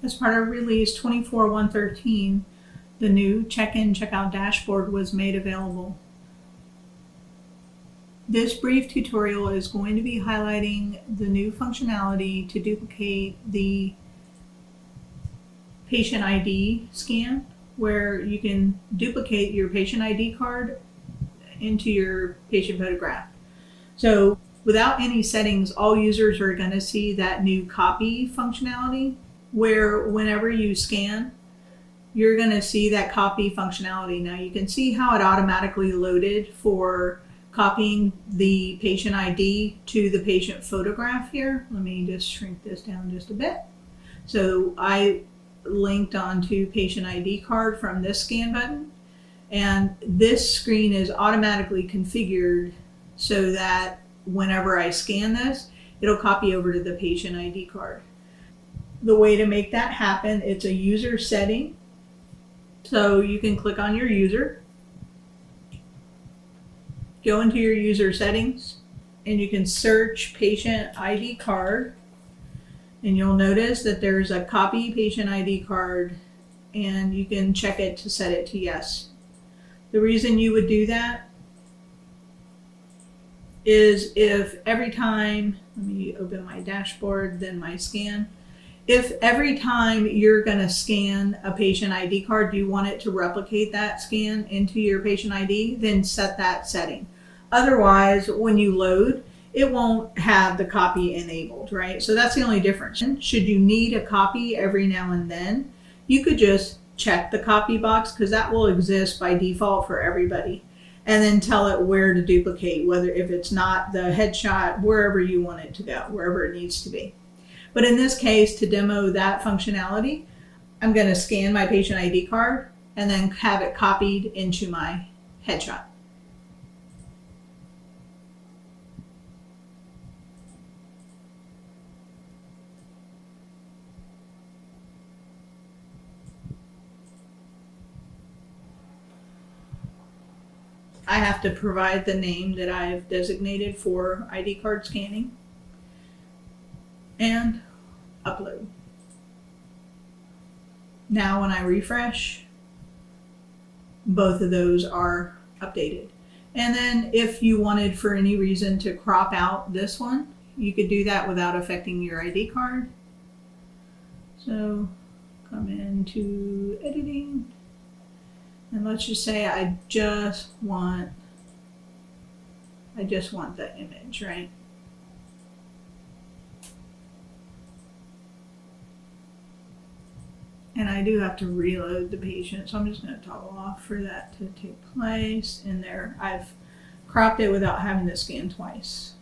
As part of release 24.113, the new check-in, check-out dashboard was made available. This brief tutorial is going to be highlighting the new functionality to duplicate the patient ID scan, where you can duplicate your patient ID card into your patient photograph. So without any settings, all users are going to see that new copy functionality, where whenever you scan, you're going to see that copy functionality. Now you can see how it automatically loaded for copying the patient ID to the patient photograph here. Let me just shrink this down just a bit. So I linked onto patient ID card from this scan button, and this screen is automatically configured so that whenever I scan this, it'll copy over to the patient ID card. The way to make that happen, it's a user setting. So you can click on your user, go into your user settings, and you can search patient ID card, and you'll notice that there's a copy patient ID card, and you can check it to set it to yes. The reason you would do that is if every time, let me open my dashboard, then my scan. If every time you're going to scan a patient ID card, you want it to replicate that scan into your patient ID, then set that setting. Otherwise, when you load, it won't have the copy enabled, right? So that's the only difference. Should you need a copy every now and then, you could just check the copy box, because that will exist by default for everybody, and then tell it where to duplicate, whether if it's not the headshot, wherever you want it to go, wherever it needs to be. But in this case, to demo that functionality, I'm going to scan my patient ID card and then have it copied into my headshot. I have to provide the name that I've designated for ID card scanning and upload. Now when I refresh, both of those are updated. And then if you wanted for any reason to crop out this one, you could do that without affecting your ID card. So come into editing, and let's just say I just want the image, right? And I do have to reload the patient, so I'm just going to toggle off for that to take place. And there, I've cropped it without having to scan twice.